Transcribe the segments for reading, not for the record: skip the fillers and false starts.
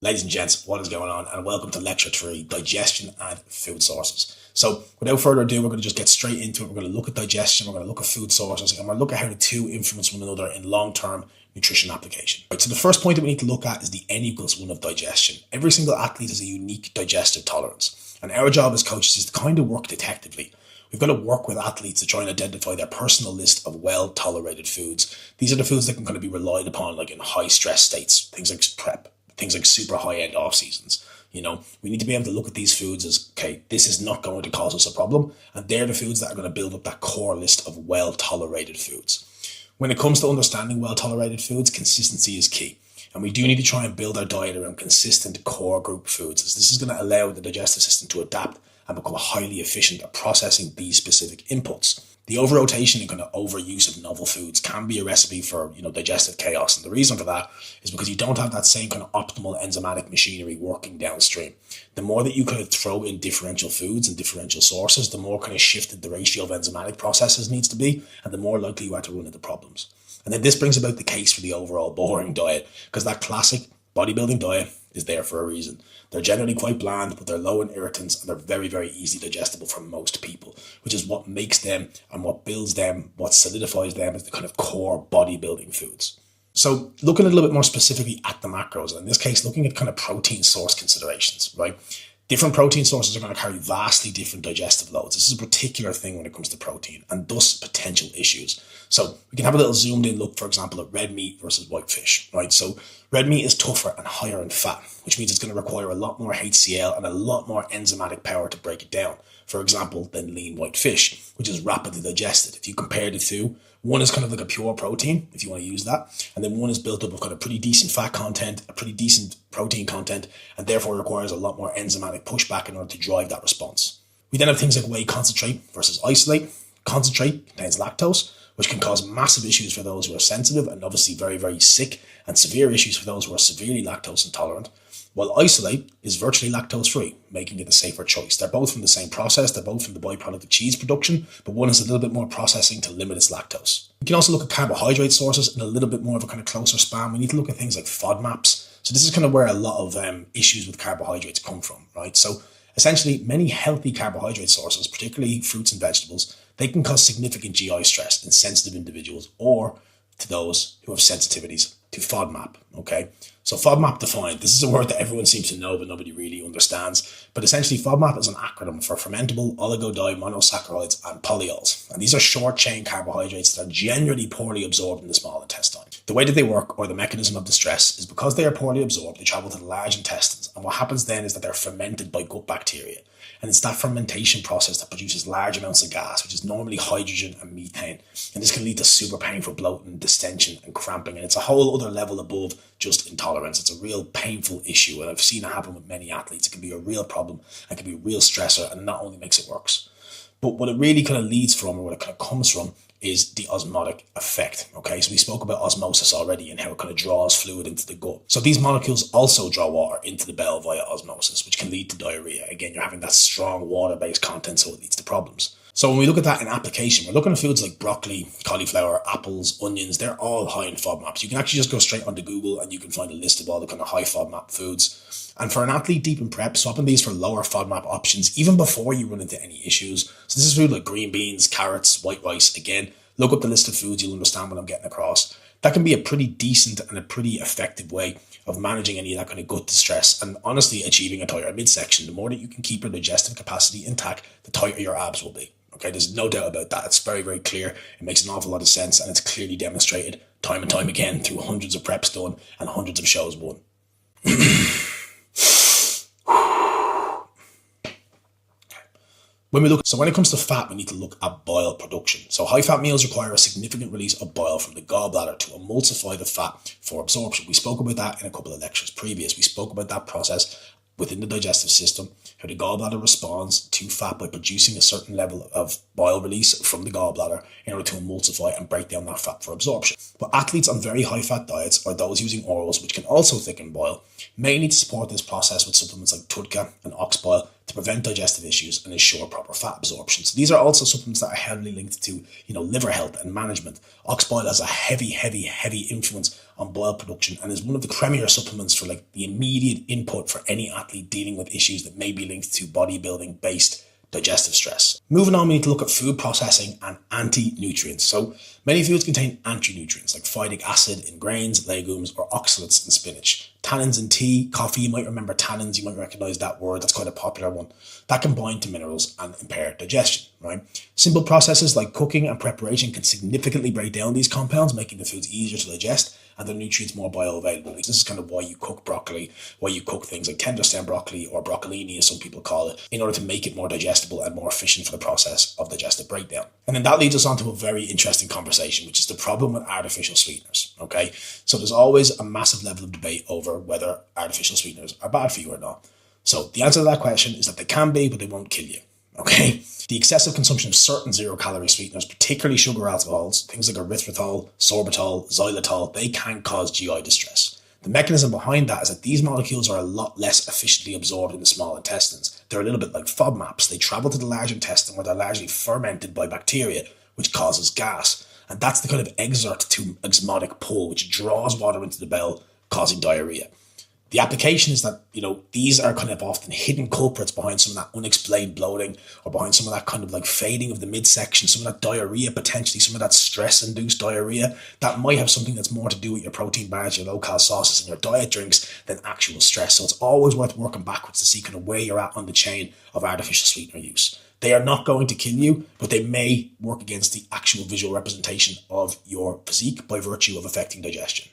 Ladies and gents, what is going on? And welcome to Lecture 3, Digestion and Food Sources. So without further ado, we're going to just get straight into it. We're going to look at digestion, we're going to look at food sources, and we're going to look at how the two influence one another in long-term nutrition application. Right, so the first point that we need to look at is the N=1 of digestion. Every single athlete has a unique digestive tolerance. And our job as coaches is to kind of work detectively. We've got to work with athletes to try and identify their personal list of well-tolerated foods. These are the foods that can kind of be relied upon like in high-stress states, things like prep, things like super high-end off seasons. You know, we need to be able to look at these foods as, okay, this is not going to cause us a problem. And they're the foods that are going to build up that core list of well-tolerated foods. When it comes to understanding well-tolerated foods, consistency is key. And we do need to try and build our diet around consistent core group foods, as this is going to allow the digestive system to adapt and become highly efficient at processing these specific inputs. The over-rotation and kind of overuse of novel foods can be a recipe for, digestive chaos. And the reason for that is because you don't have that same kind of optimal enzymatic machinery working downstream. The more that you kind of throw in differential foods and differential sources, the more kind of shifted the ratio of enzymatic processes needs to be, and the more likely you are to run into problems. And then this brings about the case for the overall boring diet, because that classic bodybuilding diet is there for a reason. They're generally quite bland, but they're low in irritants and they're very, very easily digestible for most people, which is what makes them and what builds them, what solidifies them as the kind of core bodybuilding foods. So looking a little bit more specifically at the macros, in this case, looking at kind of protein source considerations, right? Different protein sources are going to carry vastly different digestive loads. This is a particular thing when it comes to protein and thus potential issues. So we can have a little zoomed in look, for example, at red meat versus white fish, right? So red meat is tougher and higher in fat, which means it's going to require a lot more HCl and a lot more enzymatic power to break it down, for example, than lean white fish, which is rapidly digested. If you compare the two, one is kind of like a pure protein, if you want to use that, and then one is built up of kind of pretty decent fat content, a pretty decent protein content, and therefore requires a lot more enzymatic pushback in order to drive that response. We then have things like whey concentrate versus isolate. Concentrate contains lactose, which can cause massive issues for those who are sensitive and obviously very, very sick, and severe issues for those who are severely lactose intolerant, while isolate is virtually lactose-free, making it a safer choice. They're both from the same process, they're both from the byproduct of cheese production, but one has a little bit more processing to limit its lactose. You can also look at carbohydrate sources in a little bit more of a kind of closer span. We need to look at things like FODMAPs. So this is kind of where a lot of issues with carbohydrates come from, right? So essentially, many healthy carbohydrate sources, particularly fruits and vegetables, they can cause significant GI stress in sensitive individuals or to those who have sensitivities to FODMAP, okay? So FODMAP defined, this is a word that everyone seems to know but nobody really understands, but essentially FODMAP is an acronym for fermentable oligomonosaccharides and polyols, and these are short-chain carbohydrates that are generally poorly absorbed in the small intestine. The way that they work, or the mechanism of the stress, is because they are poorly absorbed, they travel to the large intestines, and what happens then is that they're fermented by gut bacteria. And it's that fermentation process that produces large amounts of gas, which is normally hydrogen and methane. And this can lead to super painful bloating, distension and cramping. And it's a whole other level above just intolerance. It's a real painful issue. And I've seen it happen with many athletes. It can be a real problem and can be a real stressor, and not only makes it worse. But what it really kind of leads from, or what it kind of comes from, is the osmotic effect. Okay, so we spoke about osmosis already and how it kind of draws fluid into the gut. So these molecules also draw water into the bowel via osmosis, which can lead to diarrhea. Again, you're having that strong water-based content, so it leads to problems. So when we look at that in application, we're looking at foods like broccoli, cauliflower, apples, onions. They're all high in FODMAPs. You can actually just go straight onto Google and you can find a list of all the kind of high FODMAP foods. And for an athlete deep in prep, swapping these for lower FODMAP options, even before you run into any issues. So this is food like green beans, carrots, white rice. Again, look up the list of foods, you'll understand what I'm getting across. That can be a pretty decent and a pretty effective way of managing any of that kind of gut distress and honestly achieving a tighter midsection. The more that you can keep your digestive capacity intact, the tighter your abs will be. Okay, there's no doubt about that. It's very, very clear. It makes an awful lot of sense, and it's clearly demonstrated time and time again through hundreds of preps done and hundreds of shows won. When it comes to fat, we need to look at bile production. So high-fat meals require a significant release of bile from the gallbladder to emulsify the fat for absorption. We spoke about that in a couple of lectures previous. We spoke about that process within the digestive system, how the gallbladder responds to fat by producing a certain level of bile release from the gallbladder in order to emulsify and break down that fat for absorption. But athletes on very high-fat diets, or those using orals, which can also thicken bile, may need to support this process with supplements like TUDCA and ox bile to prevent digestive issues and ensure proper fat absorption. So these are also supplements that are heavily linked to, liver health and management. Ox boil has a heavy influence on bile production and is one of the premier supplements for the immediate input for any athlete dealing with issues that may be linked to bodybuilding based digestive stress. Moving on, we need to look at food processing and anti-nutrients. So many foods contain anti-nutrients like phytic acid in grains, legumes, or oxalates in spinach. Tannins in tea, coffee, you might remember tannins, you might recognize that word, that's quite a popular one. That can bind to minerals and impair digestion, right? Simple processes like cooking and preparation can significantly break down these compounds, making the foods easier to digest and the nutrients more bioavailable. This is kind of why you cook broccoli, why you cook things like tender stem broccoli or broccolini as some people call it, in order to make it more digestible and more efficient for the process of digestive breakdown. And then that leads us on to a very interesting conversation, which is the problem with artificial sweeteners, okay? So there's always a massive level of debate over whether artificial sweeteners are bad for you or not. So the answer to that question is that they can be, but they won't kill you, okay? The excessive consumption of certain zero-calorie sweeteners, particularly sugar alcohols, things like erythritol, sorbitol, xylitol, they can cause GI distress. The mechanism behind that is that these molecules are a lot less efficiently absorbed in the small intestines. They're a little bit like FODMAPs. They travel to the large intestine where they're largely fermented by bacteria, which causes gas. And that's the kind of exert to osmotic pull, which draws water into the bowel, causing diarrhea. The application is that, these are kind of often hidden culprits behind some of that unexplained bloating or behind some of that kind of fading of the midsection, some of that diarrhea, potentially some of that stress-induced diarrhea. That might have something that's more to do with your protein bars, your low-cal sauces and your diet drinks than actual stress. So it's always worth working backwards to see kind of where you're at on the chain of artificial sweetener use. They are not going to kill you, but they may work against the actual visual representation of your physique by virtue of affecting digestion.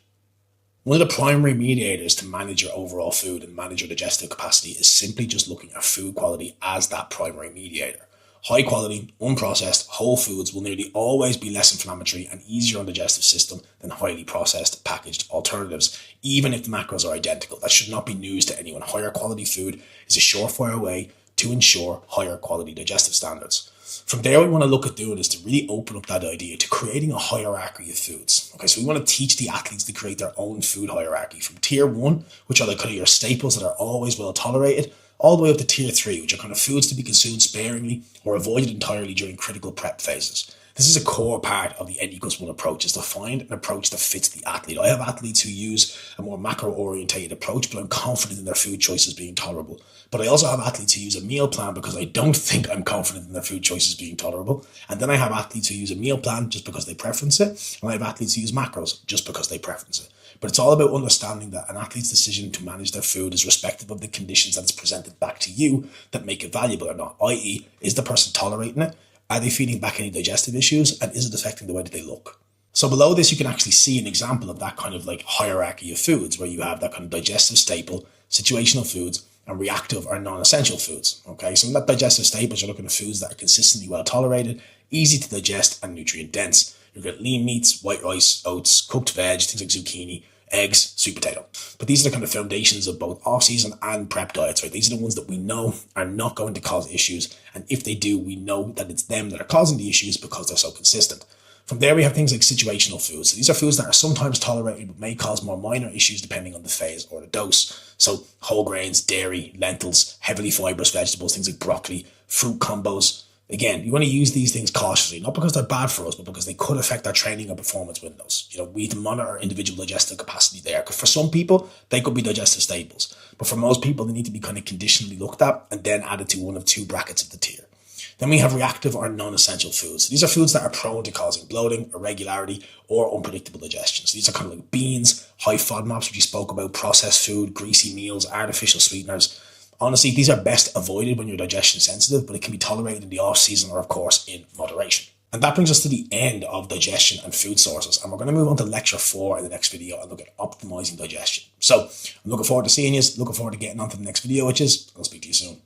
One of the primary mediators to manage your overall food and manage your digestive capacity is simply just looking at food quality as that primary mediator. High quality, unprocessed, whole foods will nearly always be less inflammatory and easier on the digestive system than highly processed, packaged alternatives, even if the macros are identical. That should not be news to anyone. Higher quality food is a surefire way to ensure higher quality digestive standards. From there, what we want to look at doing is to really open up that idea to creating a hierarchy of foods. Okay, so we want to teach the athletes to create their own food hierarchy from tier 1, which are kind of your staples that are always well tolerated, all the way up to tier 3, which are kind of foods to be consumed sparingly or avoided entirely during critical prep phases. This is a core part of the N=1 approach, is to find an approach that fits the athlete. I have athletes who use a more macro-orientated approach, but I'm confident in their food choices being tolerable. But I also have athletes who use a meal plan because I don't think I'm confident in their food choices being tolerable. And then I have athletes who use a meal plan just because they preference it. And I have athletes who use macros just because they preference it. But it's all about understanding that an athlete's decision to manage their food is respective of the conditions that it's presented back to you that make it valuable or not. I.e., is the person tolerating it? Are they feeding back any digestive issues? And is it affecting the way that they look? So below this, you can actually see an example of that kind of hierarchy of foods where you have that kind of digestive staple, situational foods, and reactive or non-essential foods. Okay, so in that digestive staples, you're looking at foods that are consistently well tolerated, easy to digest, and nutrient dense. You've got lean meats, white rice, oats, cooked veg, things like zucchini, eggs, sweet potato. But these are the kind of foundations of both off-season and prep diets, right? These are the ones that we know are not going to cause issues. And if they do, we know that it's them that are causing the issues because they're so consistent. From there, we have things like situational foods. So these are foods that are sometimes tolerated but may cause more minor issues depending on the phase or the dose. So whole grains, dairy, lentils, heavily fibrous vegetables, things like broccoli, fruit combos. Again, you want to use these things cautiously, not because they're bad for us, but because they could affect our training or performance windows. We need to monitor individual digestive capacity there. Because for some people, they could be digestive staples. But for most people, they need to be kind of conditionally looked at and then added to one of two brackets of the tier. Then we have reactive or non-essential foods. These are foods that are prone to causing bloating, irregularity, or unpredictable digestion. So these are kind of like beans, high FODMAPs, which you spoke about, processed food, greasy meals, artificial sweeteners. Honestly, these are best avoided when you're digestion sensitive, but it can be tolerated in the off-season or, of course, in moderation. And that brings us to the end of digestion and food sources. And we're going to move on to lecture 4 in the next video and look at optimizing digestion. So I'm looking forward to seeing you, looking forward to getting on to the next video, which is, I'll speak to you soon.